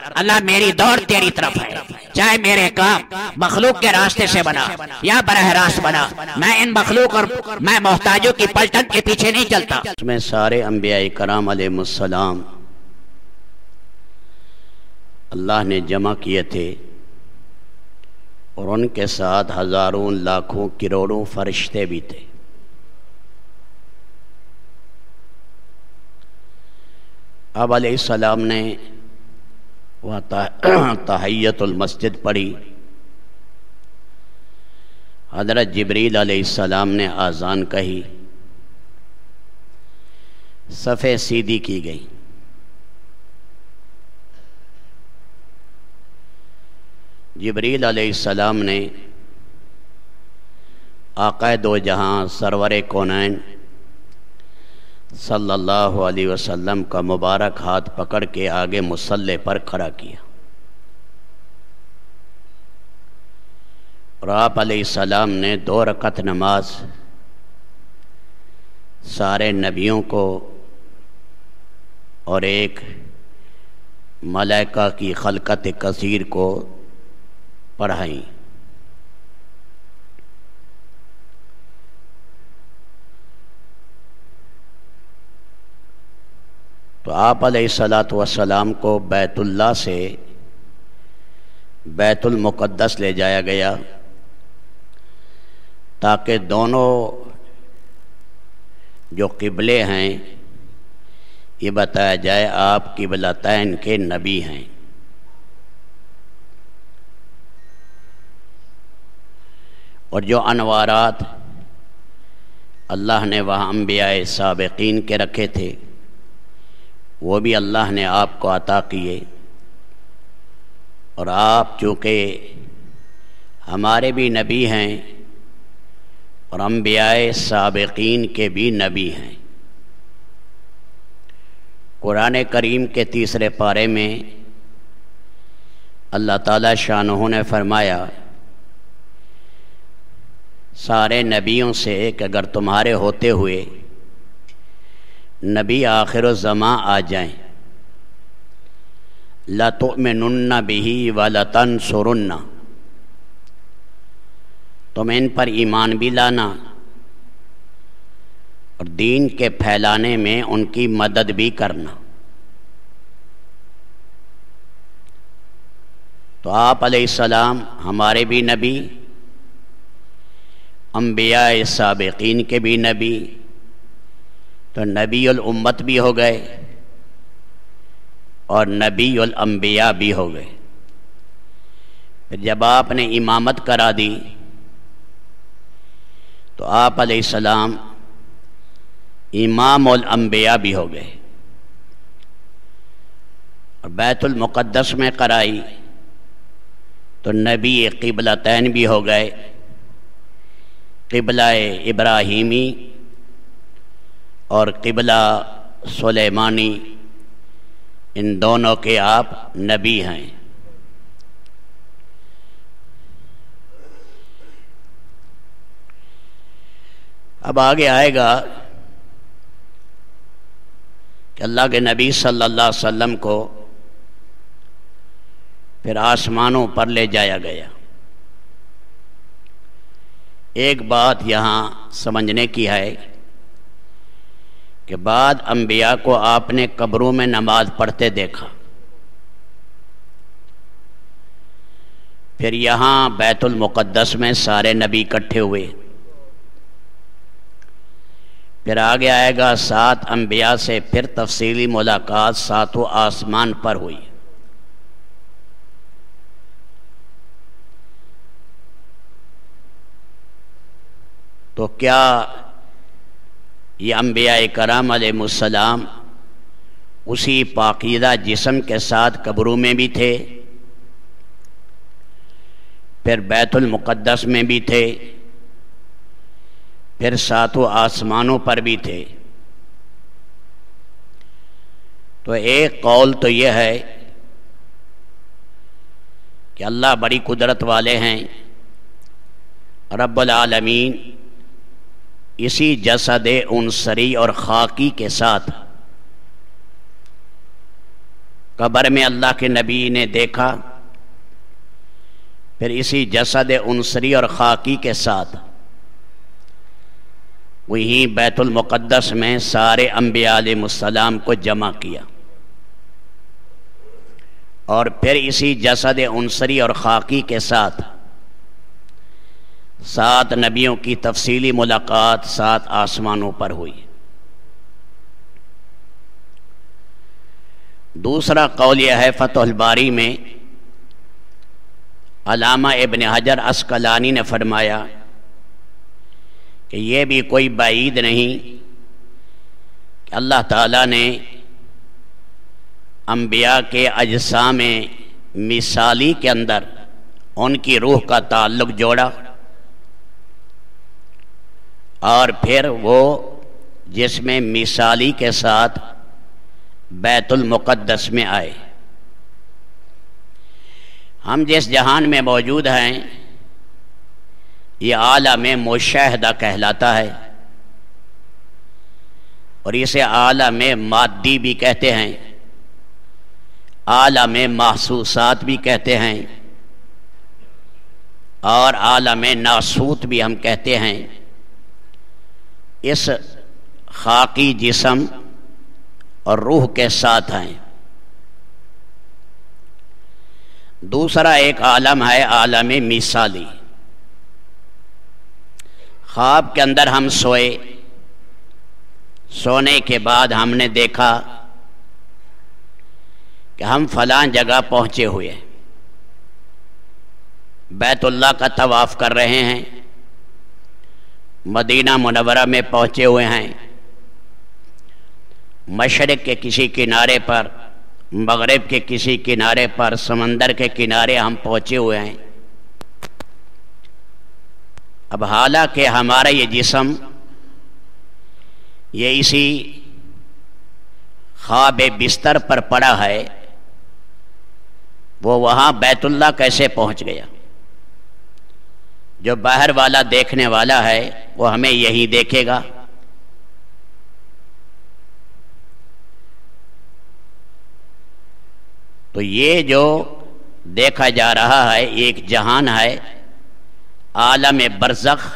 اللہ میری دوڑ تیری طرف ہے، چاہے میرے کام مخلوق کے راستے سے بنا یا براہ راست بنا، میں ان مخلوق اور میں محتاجوں کی پلٹن کے پیچھے نہیں چلتا۔ اس میں سارے انبیاء کرام علیہ السلام اللہ نے جمع کیے تھے، اور ان کے ساتھ ہزاروں لاکھوں کروڑوں فرشتے بھی تھے۔ اب علیہ السلام نے وہ تحیت المسجد پڑھی، حضرت جبریل علیہ السلام نے آذان کہی، صفیں سیدھی کی گئی، جبریل علیہ السلام نے آقا دو جہاں سرور کونین صلی اللہ علیہ وسلم کا مبارک ہاتھ پکڑ کے آگے مصلی پر کھڑا کیا، اور آپ علیہ السلام نے 2 رکعت نماز سارے نبیوں کو اور ایک ملائکہ کی خلقت کثیر کو پڑھائیں۔ تو آپ علیہ السلام کو بیت اللہ سے بیت المقدس لے جایا گیا، تاکہ دونوں جو قبلے ہیں یہ بتایا جائے آپ قبلتین کے نبی ہیں۔ اور جو انوارات اللہ نے وہاں انبیاء سابقین کے رکھے تھے وہ بھی اللہ نے آپ کو عطا کیے، اور آپ چونکہ ہمارے بھی نبی ہیں اور انبیاء سابقین کے بھی نبی ہیں۔ قرآن کریم کے 3 پارے میں اللہ تعالی شانہ نے فرمایا سارے نبیوں سے کہ اگر تمہارے ہوتے ہوئے نبی آخر الزمان آ جائیں لَتُؤْمِنُنَّ بِهِ وَلَتَنْصُرُنَّ، تم ان پر ایمان بھی لانا اور دین کے پھیلانے میں ان کی مدد بھی کرنا۔ تو آپ علیہ السلام ہمارے بھی نبی، انبیاء سابقین کے بھی نبی، تو نبی الامت بھی ہو گئے اور نبی الانبیاء بھی ہو گئے۔ پھر جب آپ نے امامت کرا دی تو آپ علیہ السلام امام الانبیاء بھی ہو گئے، اور بیت المقدس میں کرائی تو نبی قبلتین بھی ہو گئے، قبلہ ابراہیمی اور قبلہ سلیمانی، ان دونوں کے آپ نبی ہیں۔ اب آگے آئے گا کہ اللہ کے نبی صلی اللہ علیہ وسلم کو پھر آسمانوں پر لے جایا گیا۔ ایک بات یہاں سمجھنے کی ہے کہ بعد انبیاء کو آپ نے قبروں میں نماز پڑھتے دیکھا، پھر یہاں بیت المقدس میں سارے نبی اکٹھے ہوئے، پھر آگے آئے گا 7 انبیاء سے پھر تفصیلی ملاقات 7 آسمان پر ہوئی۔ تو کیا یہ انبیاء کرام علیہ السلام اسی پاکیزہ جسم کے ساتھ قبروں میں بھی تھے، پھر بیت المقدس میں بھی تھے، پھر 7 آسمانوں پر بھی تھے؟ تو ایک قول تو یہ ہے کہ اللہ بڑی قدرت والے ہیں، رب العالمین اسی جسد عنصری اور خاکی کے ساتھ قبر میں اللہ کے نبی نے دیکھا، پھر اسی جسد عنصری اور خاکی کے ساتھ وہیں بیت المقدس میں سارے انبیاء علیہ السلام کو جمع کیا، اور پھر اسی جسد عنصری اور خاکی کے ساتھ 7 نبیوں کی تفصیلی ملاقات 7 آسمانوں پر ہوئی۔ دوسرا قول یہ ہے، فتح الباری میں علامہ ابن حجر عسقلانی نے فرمایا کہ یہ بھی کوئی بعید نہیں کہ اللہ تعالیٰ نے انبیاء کے اجسام مثالی کے اندر ان کی روح کا تعلق جوڑا، اور پھر وہ جسم مثالی کے ساتھ بیت المقدس میں آئے۔ ہم جس جہان میں موجود ہیں یہ عالم مشاہدہ کہلاتا ہے، اور اسے عالم مادی بھی کہتے ہیں، عالم محسوسات بھی کہتے ہیں، اور عالم ناسوت بھی ہم کہتے ہیں۔ اس خاکی جسم اور روح کے ساتھ ہیں۔ دوسرا ایک عالم ہے عالم مثالی۔ خواب کے اندر ہم سوئے، سونے کے بعد ہم نے دیکھا کہ ہم فلاں جگہ پہنچے ہوئے، بیت اللہ کا طواف کر رہے ہیں، مدینہ منورہ میں پہنچے ہوئے ہیں، مشرق کے کسی کنارے پر، مغرب کے کسی کنارے پر، سمندر کے کنارے ہم پہنچے ہوئے ہیں۔ اب حالانکہ ہمارا یہ جسم یہ اسی خواب بستر پر پڑا ہے، وہ وہاں بیت اللہ کیسے پہنچ گیا؟ جو باہر والا دیکھنے والا ہے وہ ہمیں یہی دیکھے گا۔ تو یہ جو دیکھا جا رہا ہے ایک جہان ہے، عالم برزخ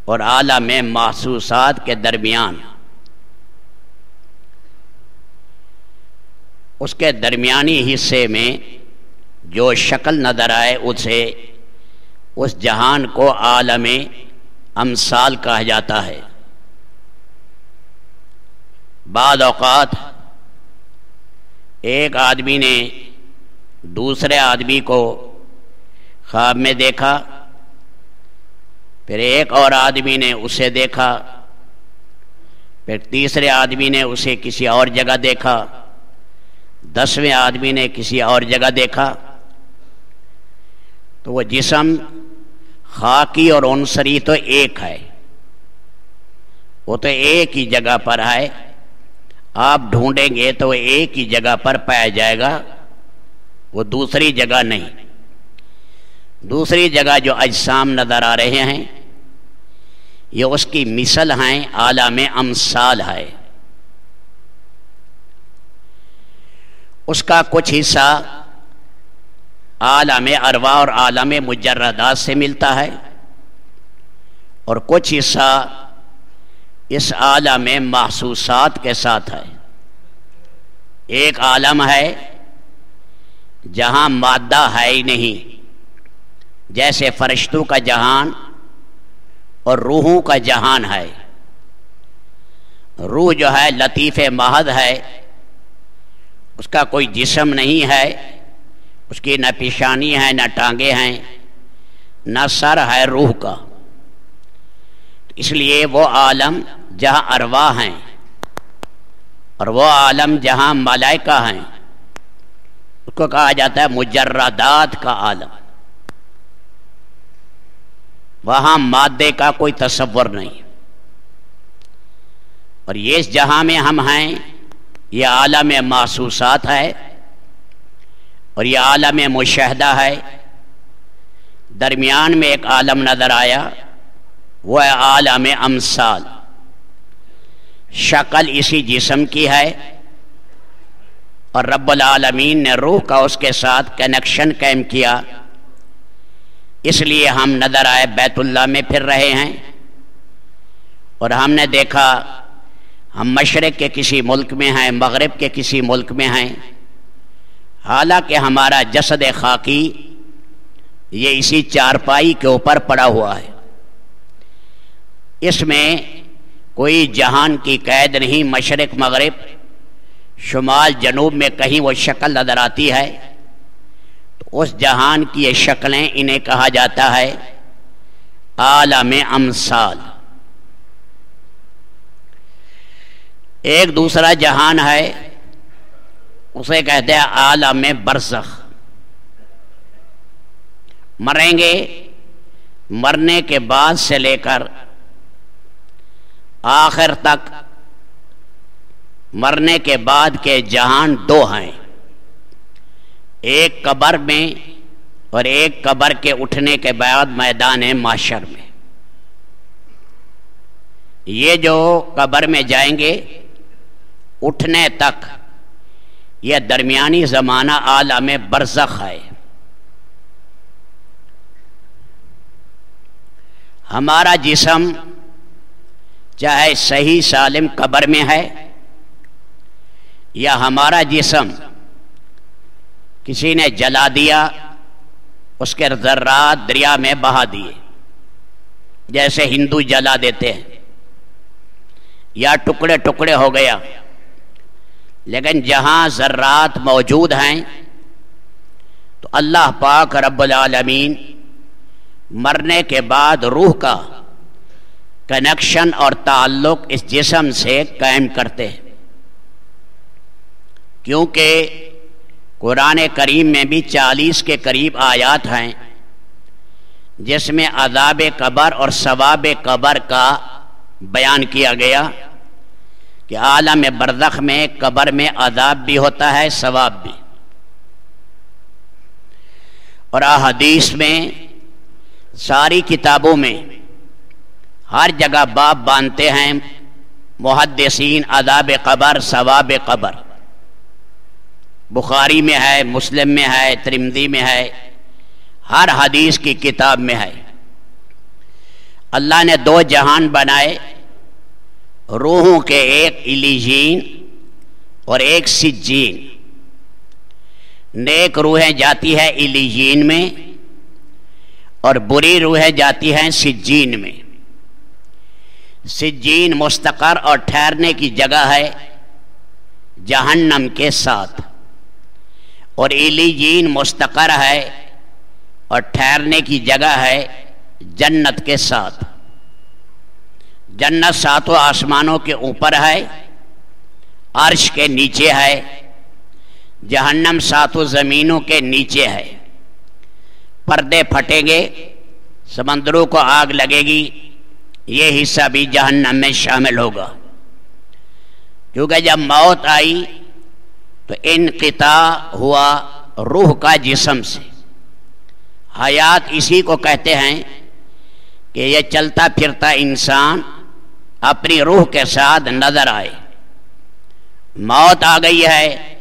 اور عالم محسوسات کے درمیان۔ اس کے درمیانی حصے میں جو شکل نظر آئے اسے اس جہان کو عالم امثال کہا جاتا ہے۔ بعض اوقات ایک آدمی نے دوسرے آدمی کو خواب میں دیکھا، پھر ایک اور آدمی نے اسے دیکھا، پھر تیسرے آدمی نے اسے کسی اور جگہ دیکھا، 10ویں آدمی نے کسی اور جگہ دیکھا۔ تو وہ جسم خاکی اور عنصری تو ایک ہے، وہ تو ایک ہی جگہ پر ہے، آپ ڈھونڈیں گے تو وہ ایک ہی جگہ پر پایا جائے گا، وہ دوسری جگہ نہیں۔ دوسری جگہ جو اجسام نظر آ رہے ہیں یہ اس کی مثل ہیں، عالم امثال ہے۔ اس کا کچھ حصہ عالم ارواح اور عالم مجردات سے ملتا ہے، اور کچھ حصہ اس عالم محسوسات کے ساتھ ہے۔ ایک عالم ہے جہاں مادہ ہے ہی نہیں، جیسے فرشتوں کا جہان اور روحوں کا جہان ہے۔ روح جو ہے لطیف محض ہے، اس کا کوئی جسم نہیں ہے، اس کی نہ پیشانی ہے، نہ ٹانگیں ہیں، نہ سر ہے روح کا۔ اس لیے وہ عالم جہاں ارواح ہیں اور وہ عالم جہاں ملائکہ ہیں اس کو کہا جاتا ہے مجردات کا عالم۔ وہاں مادے کا کوئی تصور نہیں، اور یہ جہاں میں ہم ہیں یہ عالم محسوسات ہے اور یہ عالم مشاہدہ ہے۔ درمیان میں ایک عالم نظر آیا، وہ ہے عالم امثال۔ شکل اسی جسم کی ہے، اور رب العالمین نے روح کا اس کے ساتھ کنیکشن قائم کیا، اس لیے ہم نظر آئے بیت اللہ میں پھر رہے ہیں، اور ہم نے دیکھا ہم مشرق کے کسی ملک میں ہیں، مغرب کے کسی ملک میں ہیں، حالانکہ ہمارا جسد خاکی یہ اسی چارپائی کے اوپر پڑا ہوا ہے، اس میں کوئی جہان کی قید نہیں، مشرق مغرب شمال جنوب میں کہیں وہ شکل نظر آتی ہے تو اس جہان کی یہ شکلیں انہیں کہا جاتا ہے عالم امثال۔ ایک دوسرا جہان ہے اسے کہتے ہیں عالم برزخ، مریں گے، مرنے کے بعد سے لے کر آخر تک مرنے کے بعد کے جہان دو ہیں، ایک قبر میں اور ایک قبر کے اٹھنے کے بعد میدان محشر میں۔ یہ جو قبر میں جائیں گے اٹھنے تک یہ درمیانی زمانہ عالم برزخ ہے۔ ہمارا جسم چاہے صحیح سالم قبر میں ہے یا ہمارا جسم کسی نے جلا دیا، اس کے ذرات دریا میں بہا دیے، جیسے ہندو جلا دیتے ہیں، یا ٹکڑے ٹکڑے ہو گیا، لیکن جہاں ذرات موجود ہیں تو اللہ پاک رب العالمین مرنے کے بعد روح کا کنیکشن اور تعلق اس جسم سے قائم کرتے ہیں، کیونکہ قرآن کریم میں بھی 40 کے قریب آیات ہیں جس میں عذاب قبر اور ثواب قبر کا بیان کیا گیا کہ عالم برزخ میں قبر میں عذاب بھی ہوتا ہے، ثواب بھی، اور احادیث میں ساری کتابوں میں ہر جگہ باب باندھتے ہیں محدثین عذاب قبر ثواب قبر، بخاری میں ہے، مسلم میں ہے، ترمذی میں ہے، ہر حدیث کی کتاب میں ہے۔ اللہ نے دو جہان بنائے، روحوں کے، ایک علیجین اور ایک سجین۔ نیک روحیں جاتی ہے علیجین میں اور بری روحیں جاتی ہیں سجین میں۔ سجین مستقر اور ٹھہرنے کی جگہ ہے جہنم کے ساتھ، اور علیجین مستقر ہے اور ٹھہرنے کی جگہ ہے جنت کے ساتھ۔ جنت ساتوں آسمانوں کے اوپر ہے، عرش کے نیچے ہے، جہنم ساتوں زمینوں کے نیچے ہے۔ پردے پھٹیں گے، سمندروں کو آگ لگے گی، یہ حصہ بھی جہنم میں شامل ہوگا، کیونکہ جب موت آئی تو انقطاع ہوا روح کا جسم سے۔ حیات اسی کو کہتے ہیں کہ یہ چلتا پھرتا انسان اپنی روح کے ساتھ نظر آئے۔ موت آ گئی ہے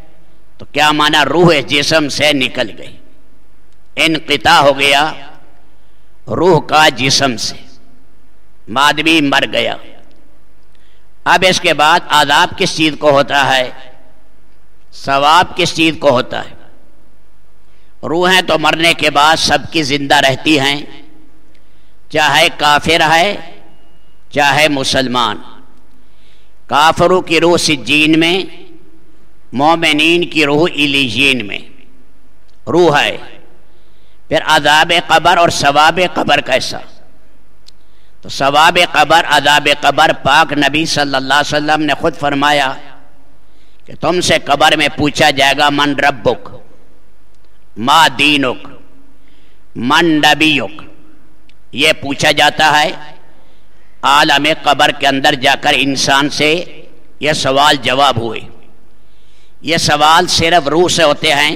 تو کیا مانا، روح جسم سے نکل گئی، انقطاع ہو گیا روح کا جسم سے، آدمی مر گیا۔ اب اس کے بعد عذاب کس چیز کو ہوتا ہے، ثواب کس چیز کو ہوتا ہے؟ روحیں تو مرنے کے بعد سب کی زندہ رہتی ہیں، چاہے کافر ہے چاہے مسلمان۔ کافروں کی روح سجین میں، مومنین کی روح علیجین میں روح ہے۔ پھر عذاب قبر اور ثواب قبر کیسا؟ تو ثواب قبر، عذاب قبر، پاک نبی صلی اللہ علیہ وسلم نے خود فرمایا کہ تم سے قبر میں پوچھا جائے گا من ربک، ما دینک، من نبیک، یہ پوچھا جاتا ہے عالم قبر کے اندر جا کر انسان سے۔ یہ سوال جواب ہوئے۔ یہ سوال صرف روح سے ہوتے ہیں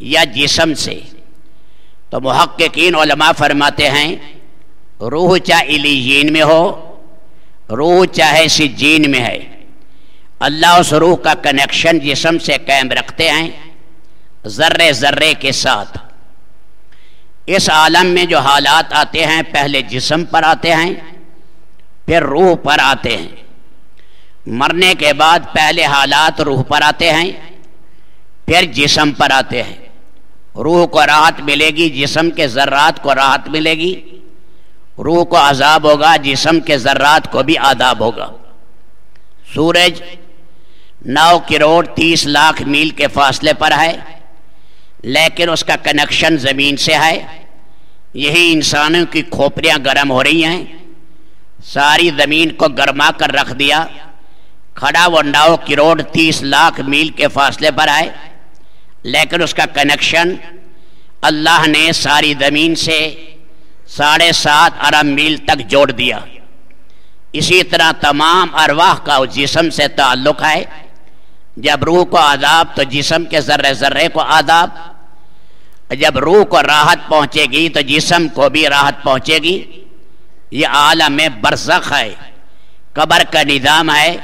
یا جسم سے؟ تو محققین علماء فرماتے ہیں روح چاہے علیجین میں ہو، روح چاہے سجین میں ہے، اللہ اس روح کا کنیکشن جسم سے قائم رکھتے ہیں ذرے ذرے کے ساتھ۔ اس عالم میں جو حالات آتے ہیں پہلے جسم پر آتے ہیں پھر روح پر آتے ہیں۔ مرنے کے بعد پہلے حالات روح پر آتے ہیں پھر جسم پر آتے ہیں۔ روح کو راحت ملے گی، جسم کے ذرات کو راحت ملے گی۔ روح کو عذاب ہوگا، جسم کے ذرات کو بھی عذاب ہوگا۔ سورج 9 کروڑ 30 لاکھ میل کے فاصلے پر ہے، لیکن اس کا کنیکشن زمین سے ہے۔ یہی انسانوں کی کھوپڑیاں گرم ہو رہی ہیں، ساری زمین کو گرما کر رکھ دیا۔ کھڑا وہ 9 کروڑ 30 لاکھ میل کے فاصلے پر ہے، لیکن اس کا کنیکشن اللہ نے ساری زمین سے 7.5 ارب میل تک جوڑ دیا۔ اسی طرح تمام ارواح کا اس جسم سے تعلق ہے۔ جب روح کو عذاب تو جسم کے ذرے ذرے کو عذاب، جب روح کو راحت پہنچے گی تو جسم کو بھی راحت پہنچے گی۔ یہ عالم برزخ ہے، قبر کا نظام ہے۔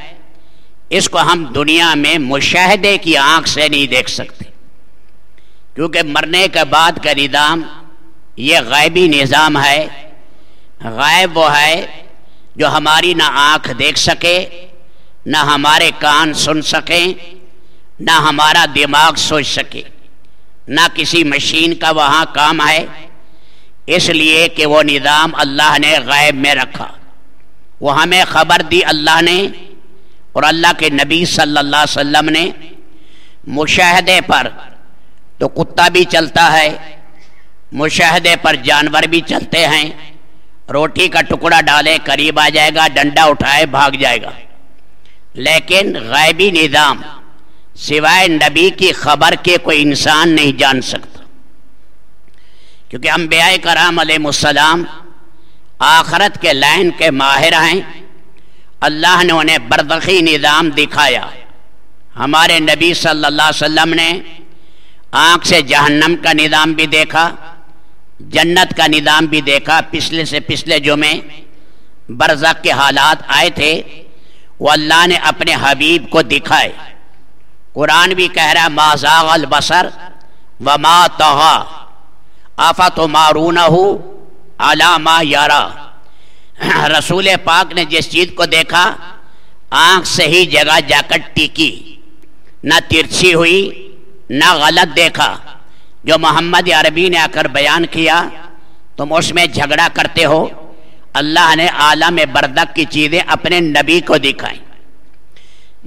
اس کو ہم دنیا میں مشاہدے کی آنکھ سے نہیں دیکھ سکتے، کیونکہ مرنے کے بعد کا نظام یہ غیبی نظام ہے۔ غائب وہ ہے جو ہماری نہ آنکھ دیکھ سکے، نہ ہمارے کان سن سکیں، نہ ہمارا دماغ سوچ سکے، نہ کسی مشین کا وہاں کام ہے، اس لیے کہ وہ نظام اللہ نے غیب میں رکھا۔ وہ ہمیں خبر دی اللہ نے اور اللہ کے نبی صلی اللہ علیہ وسلم نے۔ مشاہدے پر تو کتا بھی چلتا ہے، مشاہدے پر جانور بھی چلتے ہیں۔ روٹی کا ٹکڑا ڈالے قریب آ جائے گا، ڈنڈا اٹھائے بھاگ جائے گا۔ لیکن غیبی نظام سوائے نبی کی خبر کے کوئی انسان نہیں جان سکتا، کیونکہ انبیاء کرام علیہ السلام آخرت کے لائن کے ماہر ہیں۔ اللہ نے انہیں برزخی نظام دکھایا۔ ہمارے نبی صلی اللہ علیہ وسلم نے آنکھ سے جہنم کا نظام بھی دیکھا، جنت کا نظام بھی دیکھا۔ پچھلے سے پچھلے جمعے برزخ کے حالات آئے تھے، وہ اللہ نے اپنے حبیب کو دکھائے۔ قرآن بھی کہہ رہا ما زاغ البصر وما طغى افتمارونہ علی ما یرا۔ رسول پاک نے جس چیز کو دیکھا آنکھ صحیح جگہ جا کر ٹیکی، نہ ترچھی ہوئی نہ غلط دیکھا۔ جو محمد عربی نے آ کر بیان کیا تم اس میں جھگڑا کرتے ہو۔ اللہ نے عالم برزخ کی چیزیں اپنے نبی کو دکھائیں۔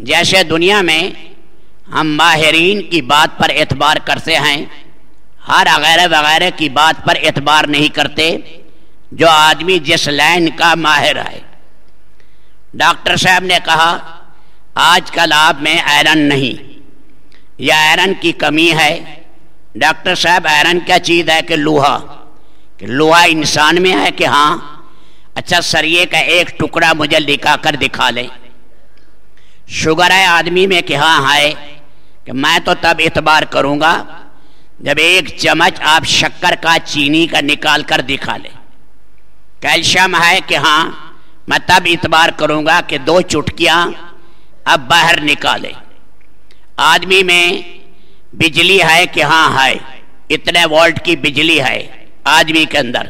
جیسے دنیا میں ہم ماہرین کی بات پر اعتبار کرتے ہیں، ہر وغیرہ وغیرہ کی بات پر اعتبار نہیں کرتے، جو آدمی جس لائن کا ماہر ہے۔ ڈاکٹر صاحب نے کہا آج کل آپ میں آئرن نہیں، یا آئرن کی کمی ہے۔ ڈاکٹر صاحب آئرن کیا چیز ہے؟ کہ لوہا، کہ لوہا انسان میں ہے کہ ہاں؟ اچھا سریے کا ایک ٹکڑا مجھے لکھا کر دکھا لیں۔ شوگر ہے آدمی میں کہ ہاں ہے؟ کہ میں تو تب اعتبار کروں گا جب ایک چمچ آپ شکر کا چینی کا نکال کر دکھا لیں۔ کیلشیم ہے کہ ہاں؟ میں تب اعتبار کروں گا کہ 2 چٹکیاں اب باہر نکالیں۔ آدمی میں بجلی ہے کہ ہاں ہے؟ اتنے وولٹ کی بجلی ہے آدمی کے اندر۔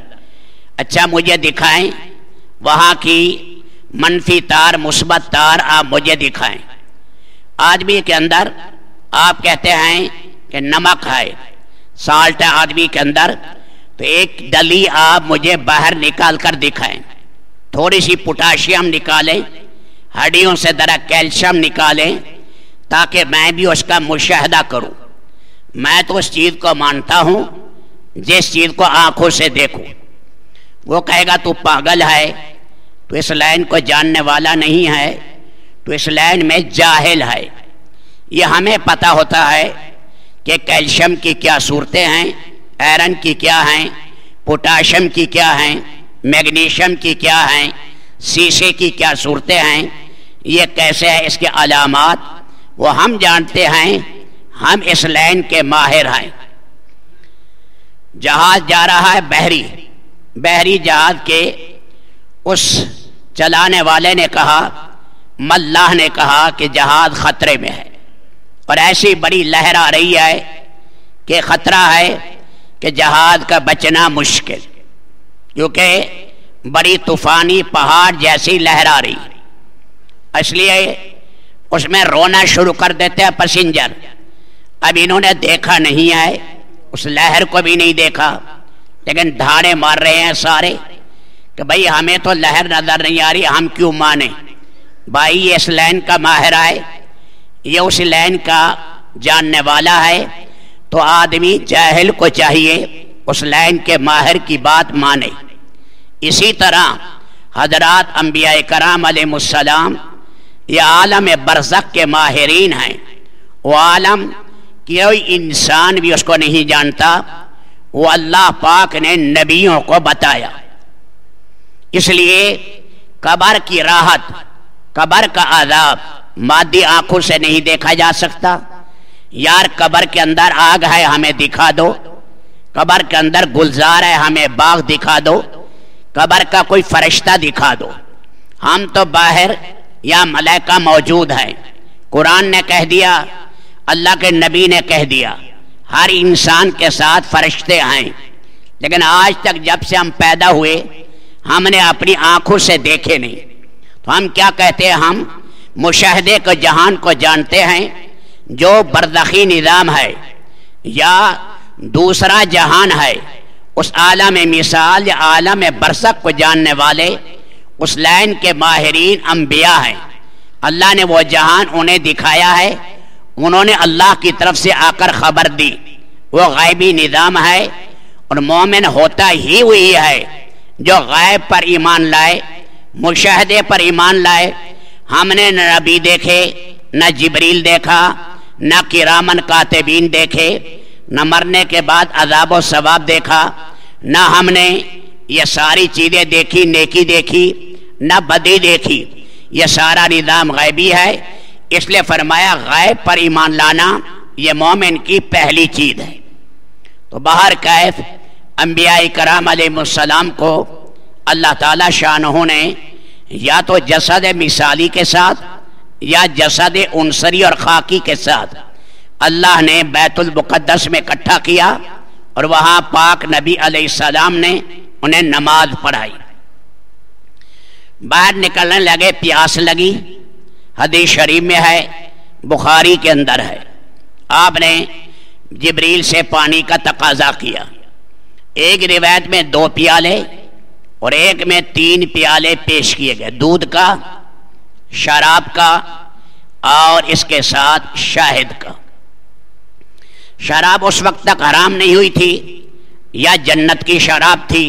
اچھا مجھے دکھائیں وہاں کی منفی تار مثبت تار، آپ مجھے دکھائیں۔ آدمی کے اندر آپ کہتے ہیں کہ نمک ہے، سالٹ ہے آدمی کے اندر، تو ایک ڈلی آپ مجھے باہر نکال کر دکھائیں۔ تھوڑی سی پوٹاشیم نکالیں، ہڈیوں سے ذرا کیلشیم نکالیں، تاکہ میں بھی اس کا مشاہدہ کروں۔ میں تو اس چیز کو مانتا ہوں جس چیز کو آنکھوں سے دیکھوں۔ وہ کہے گا تو پاگل ہے، تو اس لائن کو جاننے والا نہیں ہے، تو اس لائن میں جاہل ہے۔ یہ ہمیں پتہ ہوتا ہے کہ کیلشیم کی کیا صورتیں ہیں، آئرن کی کیا ہیں، پوٹاشیم کی کیا ہیں، میگنیشیم کی کیا ہیں، سیسے کی کیا صورتیں ہیں، یہ کیسے ہے، اس کے علامات وہ ہم جانتے ہیں۔ ہم اس لائن کے ماہر ہیں۔ جہاز جا رہا ہے بحری جہاز کے اس چلانے والے نے کہا اللہ نے کہا کہ جہاد خطرے میں ہے، اور ایسی بڑی لہر آ رہی ہے کہ خطرہ ہے کہ جہاد کا بچنا مشکل، کیونکہ بڑی طوفانی پہاڑ جیسی لہر آ رہی، اس لیے اس میں رونا شروع کر دیتے ہیں پیسنجر۔ اب انہوں نے دیکھا نہیں ہے، اس لہر کو بھی نہیں دیکھا، لیکن دھاڑے مار رہے ہیں سارے کہ بھئی ہمیں تو لہر نظر نہیں آ رہی، ہم کیوں مانے؟ بھائی یہ اس لائن کا ماہر ہے، یہ اس لائن کا جاننے والا ہے، تو آدمی جاہل کو چاہیے اس لائن کے ماہر کی بات مانے۔ اسی طرح حضرات انبیاء کرام علیہ السلام یہ عالم برزخ کے ماہرین ہیں، وہ عالم کوئی انسان بھی اس کو نہیں جانتا، وہ اللہ پاک نے نبیوں کو بتایا۔ اس لیے قبر کی راحت، قبر کا عذاب مادی آنکھوں سے نہیں دیکھا جا سکتا۔ یار قبر کے اندر آگ ہے ہمیں دکھا دو، قبر کے اندر گلزار ہے ہمیں باغ دکھا دو، قبر کا کوئی فرشتہ دکھا دو، ہم تو باہر یا ملائکہ موجود ہیں۔ قرآن نے کہہ دیا، اللہ کے نبی نے کہہ دیا، ہر انسان کے ساتھ فرشتے ہیں، لیکن آج تک جب سے ہم پیدا ہوئے ہم نے اپنی آنکھوں سے دیکھے نہیں۔ تو ہم کیا کہتے ہیں؟ ہم مشاہدے کے جہان کو جانتے ہیں، جو برزخی نظام ہے یا دوسرا جہان ہے، اس عالم مثال یا عالم برزخ کو جاننے والے اس لائن کے ماہرین انبیاء ہیں۔ اللہ نے وہ جہان انہیں دکھایا ہے، انہوں نے اللہ کی طرف سے آ کر خبر دی، وہ غیبی نظام ہے، اور مومن ہوتا ہی وہی ہے جو غیب پر ایمان لائے، مشاہدے پر ایمان لائے۔ ہم نے نہ نبی دیکھے، نہ جبریل دیکھا، نہ کرامن کاتبین دیکھے، نہ مرنے کے بعد عذاب و ثواب دیکھا، نہ ہم نے یہ ساری چیزیں دیکھی، نیکی دیکھی نہ بدی دیکھی، یہ سارا نظام غیبی ہے۔ اس لیے فرمایا غیب پر ایمان لانا یہ مومن کی پہلی چیز ہے۔ تو بہر کیف انبیاء کرام علیہ السلام کو اللہ تعالی شانہ نے یا تو جسد مثالی کے ساتھ یا جسد عنصری اور خاکی کے ساتھ اللہ نے بیت المقدس میں اکٹھا کیا، اور وہاں پاک نبی علیہ السلام نے انہیں نماز پڑھائی۔ باہر نکلنے لگے، پیاس لگی، حدیث شریف میں ہے، بخاری کے اندر ہے، آپ نے جبریل سے پانی کا تقاضا کیا۔ ایک روایت میں 2 پیالے اور ایک میں 3 پیالے پیش کیے گئے، دودھ کا، شراب کا اور اس کے ساتھ شاہد کا۔ شراب اس وقت تک حرام نہیں ہوئی تھی، یا جنت کی شراب تھی،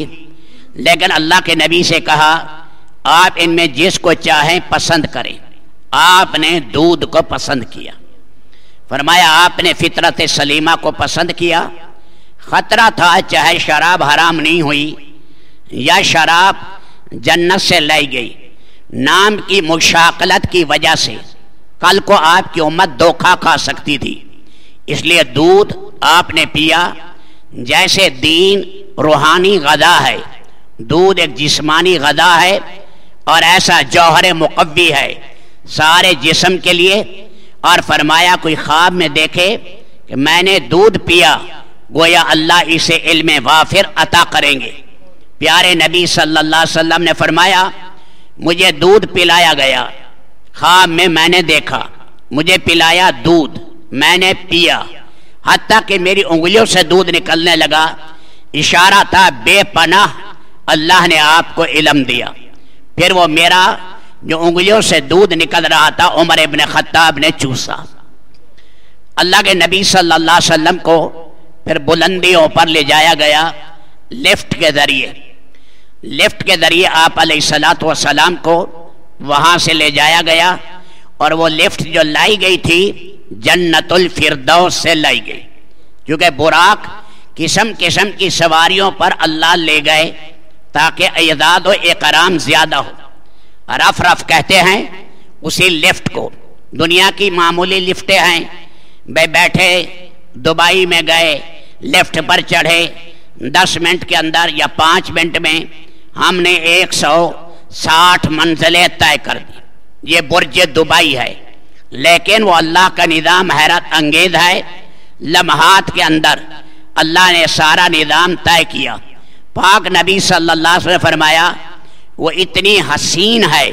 لیکن اللہ کے نبی سے کہا آپ ان میں جس کو چاہیں پسند کریں۔ آپ نے دودھ کو پسند کیا، فرمایا آپ نے فطرت سلیمہ کو پسند کیا۔ خطرہ تھا چاہے شراب حرام نہیں ہوئی یا شراب جنت سے لائی گئی، نام کی مشاکلت کی وجہ سے کل کو آپ کی امت دھوکہ کھا سکتی تھی، اس لیے دودھ آپ نے پیا۔ جیسے دین روحانی غذا ہے، دودھ ایک جسمانی غذا ہے، اور ایسا جوہر مقوی ہے سارے جسم کے لیے۔ اور فرمایا کوئی خواب میں دیکھے کہ میں نے دودھ پیا، گویا اللہ اسے علم وافر عطا کریں گے۔ پیارے نبی صلی اللہ علیہ وسلم نے فرمایا مجھے دودھ پلایا گیا، خواب میں میں نے دیکھا، مجھے پلایا دودھ، میں نے پیا، حتیٰ کہ میری انگلیوں سے دودھ نکلنے لگا۔ اشارہ تھا بے پناہ اللہ نے آپ کو علم دیا۔ پھر وہ میرا جو انگلیوں سے دودھ نکل رہا تھا عمر ابن خطاب نے چوسا۔ اللہ کے نبی صلی اللہ علیہ وسلم کو پھر بلندیوں پر لے جایا گیا لفٹ کے ذریعے۔ لفٹ کے ذریعے آپ علیہ الصلوۃ والسلام کو وہاں سے لے جایا گیا، اور وہ لفٹ جو لائی گئی تھی جنت الفردوس سے لائی گئی، کیونکہ براق قسم قسم کی سواریوں پر اللہ لے گئے تاکہ اعداد و اکرام زیادہ ہو۔ رف رف کہتے ہیں اسی لفٹ کو، دنیا کی معمولی لفٹیں ہیں، بیٹھے دبئی میں گئے، لفٹ پر چڑھے، 10 منٹ کے اندر یا 5 منٹ میں ہم نے 160 منزلیں طے کر دی۔ یہ برج دبئی ہے، لیکن وہ اللہ کا نظام حیرت انگیز ہے۔ لمحات کے اندر اللہ نے سارا نظام طے کیا۔ پاک نبی صلی اللہ علیہ وسلم نے فرمایا وہ اتنی حسین ہے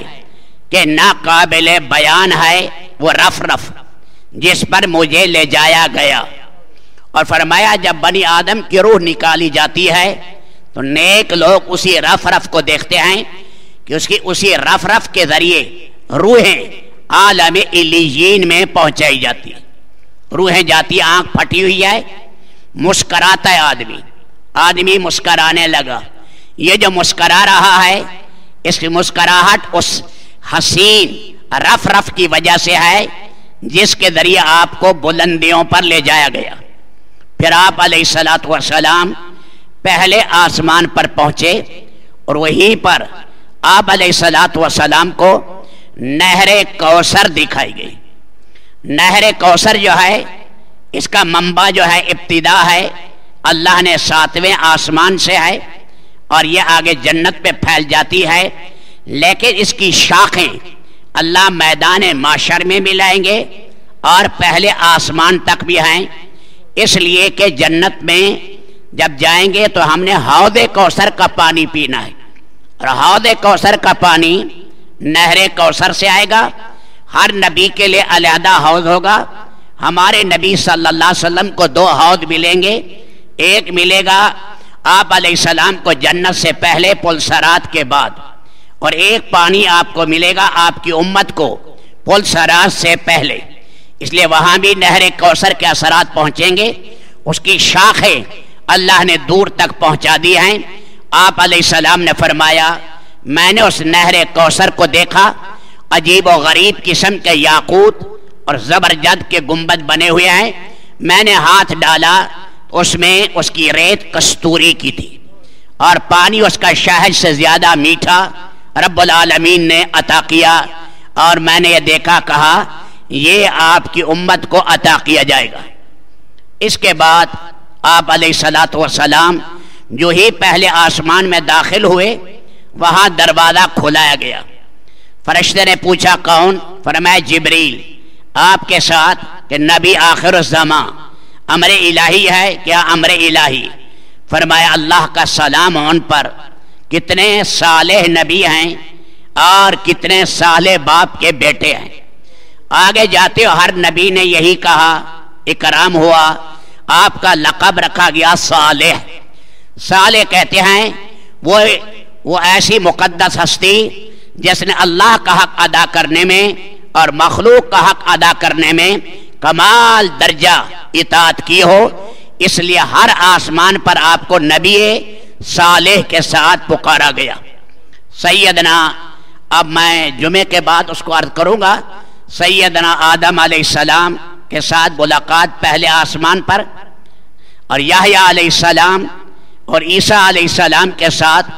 کہ ناقابل بیان ہے وہ رف رف جس پر مجھے لے جایا گیا۔ اور فرمایا جب بنی آدم کی روح نکالی جاتی ہے تو نیک لوگ اسی رف رف کو دیکھتے ہیں کہ اس کی اسی رف رف کے ذریعے روحیں عالم علیین میں پہنچائی جاتی، روحیں جاتی، آنکھ پھٹی ہوئی ہے، مسکراتا ہے آدمی مسکرانے لگا۔ یہ جو مسکرا رہا ہے اس کی مسکراہٹ اس حسین رف رف کی وجہ سے ہے جس کے ذریعے آپ کو بلندیوں پر لے جایا گیا۔ پھر آپ علیہ الصلوۃ والسلام پہلے آسمان پر پہنچے اور وہیں پر آپ علیہ الصلوۃ والسلام کو نہر کوثر دکھائی گئی۔ نہر کوثر جو ہے اس کا منبع جو ہے ابتدا ہے اللہ نے 7ویں آسمان سے ہے اور یہ آگے جنت پہ پھیل جاتی ہے، لیکن اس کی شاخیں اللہ میدان معشر میں بھی لائیں گے اور پہلے آسمان تک بھی ہیں، اس لیے کہ جنت میں جب جائیں گے تو ہم نے حوض کوثر کا پانی پینا ہے، اور حوض کوثر کا پانی نہر کوثر سے آئے گا۔ ہر نبی کے لیے علیحدہ حوض ہوگا۔ ہمارے نبی صلی اللہ علیہ وسلم کو 2 حوض ملیں گے، ایک ملے گا آپ علیہ السلام کو جنت سے پہلے پل صراط کے بعد، اور ایک پانی آپ کو ملے گا آپ کی امت کو پل صراط سے پہلے، اس لیے وہاں بھی نہر کوثر کے اثرات پہنچیں گے۔ اس کی شاخیں اللہ نے دور تک پہنچا دی ہیں۔ آپ علیہ السلام نے فرمایا میں نے اس نہر کوثر کو دیکھا، عجیب و غریب قسم کے یاقوت اور زبرجد کے گنبد بنے ہوئے ہیں، میں نے ہاتھ ڈالا اس میں اس کی ریت کستوری کی تھی اور پانی اس کا شہد سے زیادہ میٹھا رب العالمین نے عطا کیا، اور میں نے یہ دیکھا، کہا یہ آپ کی امت کو عطا کیا جائے گا۔ اس کے بعد آپ علیہ الصلوۃ والسلام جو ہی پہلے آسمان میں داخل ہوئے وہاں دروازہ کھلایا گیا۔ فرشتے نے پوچھا کون؟ فرمایا جبریل آپ کے ساتھ کہ نبی آخر الزمان امر الہی ہے کیا؟ امر الہی۔ فرمایا اللہ کا سلام ان پر، کتنے صالح نبی ہیں اور کتنے صالح باپ کے بیٹے ہیں۔ آگے جاتے ہو ہر نبی نے یہی کہا، اکرام ہوا، آپ کا لقب رکھا گیا صالح۔ صالح کہتے ہیں وہ ایسی مقدس ہستی جس نے اللہ کا حق ادا کرنے میں اور مخلوق کا حق ادا کرنے میں کمال درجہ اطاعت کی ہو، اس لیے ہر آسمان پر آپ کو نبی صالح کے ساتھ پکارا گیا۔ سیدنا، اب میں جمعے کے بعد اس کو عرض کروں گا، سیدنا آدم علیہ السلام کے ساتھ ملاقات پہلے آسمان پر، اور یحییٰ علیہ السلام اور عیسیٰ علیہ السلام کے ساتھ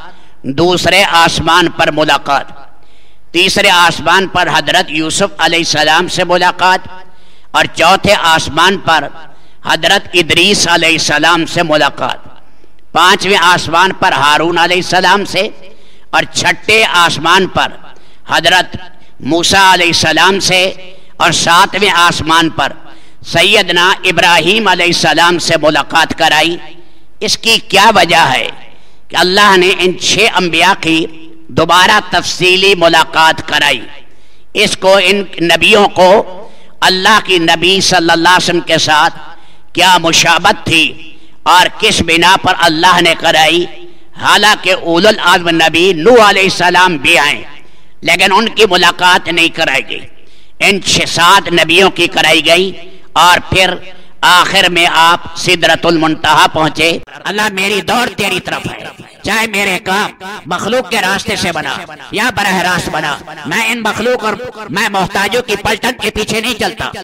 دوسرے آسمان پر ملاقات، تیسرے آسمان پر حضرت یوسف علیہ السلام سے ملاقات، اور چوتھے آسمان پر حضرت ادریس علیہ السلام سے ملاقات، پانچویں آسمان پر ہارون علیہ السلام سے، اور چھٹے آسمان پر حضرت موسیٰ علیہ السلام سے، اور ساتویں آسمان پر سیدنا ابراہیم علیہ السلام سے ملاقات کرائی۔ اس کی کیا وجہ ہے کہ اللہ نے ان 6 انبیاء کی دوبارہ تفصیلی ملاقات کرائی؟ اس کو، ان نبیوں کو اللہ کی نبی صلی اللہ علیہ وسلم کے ساتھ کیا مشابہت تھی اور کس بنا پر اللہ نے کرائی؟ حالانکہ اولو العزم نبی نوح علیہ السلام بھی ہیں لیکن ان کی ملاقات نہیں کرائی گئی، ان 7 نبیوں کی کرائی گئی، اور پھر آخر میں آپ سدرۃ المنتہا پہنچے۔ اللہ میری دوڑ تیری طرف ہے، چاہے میرے کام مخلوق کے راستے سے بنا یا براہ راست بنا، میں ان مخلوق اور میں محتاجوں کی پلٹن کے پیچھے نہیں چلتا۔